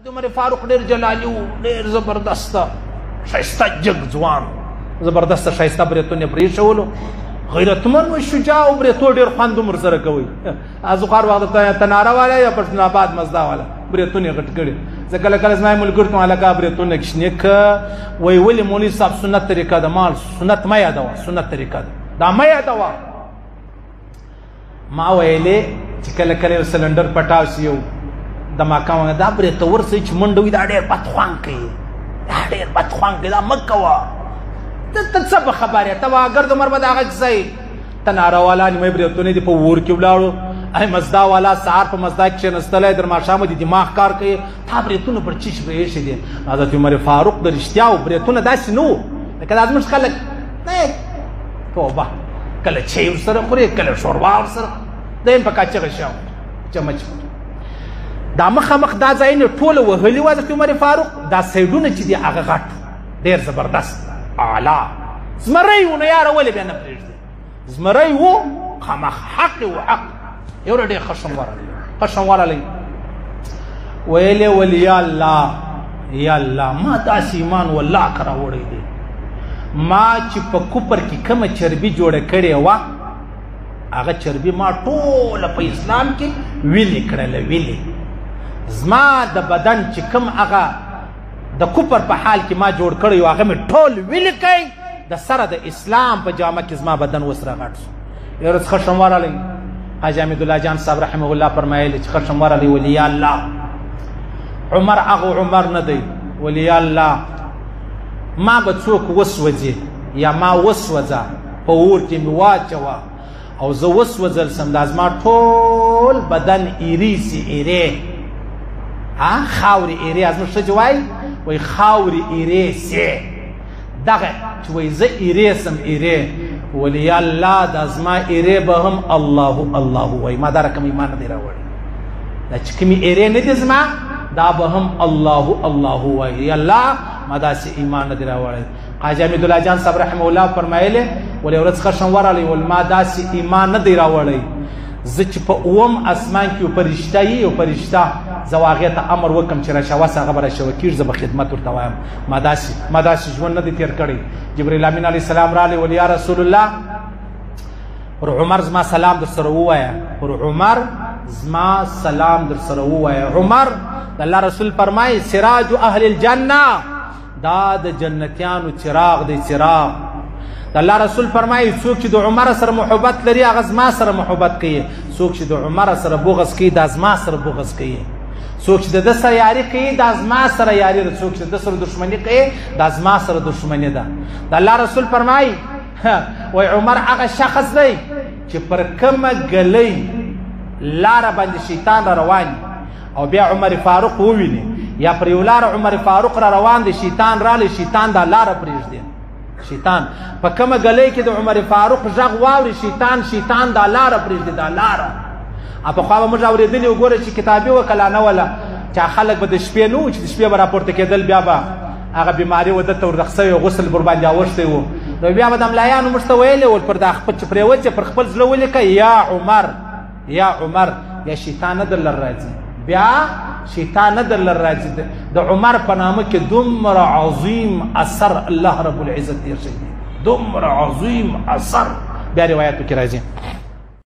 عمر فاروق ډېر جلالي و، ډېر زبردسته ښایسته جګ ځوان، زبردسته ښایسته بریتونه یې پرېښولو، غیرتمن و، شجاع و، بریتو ډېر خوند هم ورسره کوئ. ازوخار وخت تناره والا یا پښتون آباد مزدا والا بریتونه یې غټ کړي. زه کله کله زما ملګرو ته هلکه بریتونه کشنې که وایي ولې مولوي صاحب سنت طریقه ده؟ ما سنت مه یادوه، سنت طریقه ده، دا مه یادوه. ما ویلې چې کله کله یو سلنډر پټاو شي یو د ماکاوه دا برېته ورسئ چې منډه وي، دا ډېر بدخوان کوي، دا ډېر بدخوان کوي، دا مه کوه. ته څه به خبرې ته به ګرد عمر به د هغه کیسه یي. تناره والا نیمه بریتونه دي په اور کې ولاړو، ای مزدا والا سهار په مزدا کې کښېنستلی، در ماښامه دي دماغ کار کوي، تا بریتونه پر چیش پرېښي دي. حضرت عمر فاروق د رښتیا و بریتونه داسې نه وو لکه دا زموږ خلک توبه کله چای ورسره خوري، کله شوروا ورسره، دیم په کاچغه شو چمچ. دا مخامخ دا ځایونه ټوله وهلي وو حضرت عمر فاروق، دا سایډونه چې دي هغه غټ ډېر زبردست اعلی زمری و. نو یاره ولې بیا نه پرېږدي؟ زمری و خامخ حق و حق یو ډېر خشم ورغلی، خشم ورغلی. ویلې ول یا الله یا الله ما داسې ایمان والله که راوړی دی، ما چې په کوپر کې کومه چربي جوړه کړې وه هغه چربي ما ټوله په اسلام کې ویلې کړله، ویلې. زما د بدن چې کوم هغه د کوپر په حال کې ما جوړ کړی و هغه مې ټول ویلې کړی، د سره د اسلام په جامه کې زما بدن اوس راغټ شو. یو ورځ خشم ورغلی، حاجي حمیدالله جان صاحب رحمه الله فرمایلی چې خشم ورغلی ویل یا الله عمر هغه عمر نه دی، ویل یا الله ما به څوک وسوځي یا ما وسوځه په اور کې مې واچوه او زه وسوځل سم، دا زما ټول بدن ایرې سي ایرې خاورې ایرې زموږ ښځې وایي خاورې ایرې سي دغه چې وایي زه ایرې سم ایرې. ویل یا الله دا زما ایرې به هم الله الله وایي، ما دا رقم ایمان نه دی راوړی، دا چې کومې ایرې نه دي زما دا به هم الله الله وایي. یا الله ما داسې ایمان نه دی راوړی. حاجي حمیدالله جان صاحب رحمه الله فرمایلی ولې ورځ خشم ورغلی ول ما داسې ایمان نه دی راوړی، زه چې په اوم اسمان کې یو فرشته یي، یو فرشته زه هغې ته امر وکړم چې راشوس هغه به راشوه کېږي، زه به خدمت ورته وایم. ما داسې ژوند نه دی تېر کړی. جبریل امین علیه السلام راغلی ول یا رسول الله پر عمر زما سلام در سره ووایه، پر عمر زما سلام در سره ووایه. عمر د الله رسول فرمایي سراج اهل الجنه، دا د جنتیانو چراغ دی، چراغ. د الله رسول فرمایي څوک چې د عمر سره محبت لري هغه زما سره محبت کوي، څوک چې د عمر سره بغض کوي دا زما سره بغض کوي، څوک چې د ده سره یاري کوي دا زما سره یاري ده، څوک چې د ده سره دښمني کوي دا زما سره دښمني ده. د الله رسول فرمایي وای عمر هغه شخص دی چې پر کومه ګلۍ لاره باندې شیطان را روان او بیا عمر فاروق وویني، یا پر یو لاره عمر فاروق را روان دی شیطان رالی، شیطان دا لاره پرېږدي. شیطان په کومه ګلۍ کې د عمر فاروق غږ واوري شیطان دا لاره پرېږدي، دا لاره. پخوا به موږ اورېدلي وګوره چې کتابي وه کلانه وله چې خلک به د شپې نه وو چې د شپې به راپورته کېدل، بیا به هغه بیماري و ده ته ور رخ سوی غسل بر باندې اوښتی و، نو بیا به د ملایانو موږ ته ویلی ول پر دا چې پرېوت چې پر خپل زړه ولیکه یا عمر یا عمر، یا شیطان نه در لر راځي، بیا شیطان نه در لر راځي. د عمر په نامه کې دومره عظیم اثر الله رب العزت تېر شوی دی، دومره عظیم اثر. بیا روایاتو کې راځي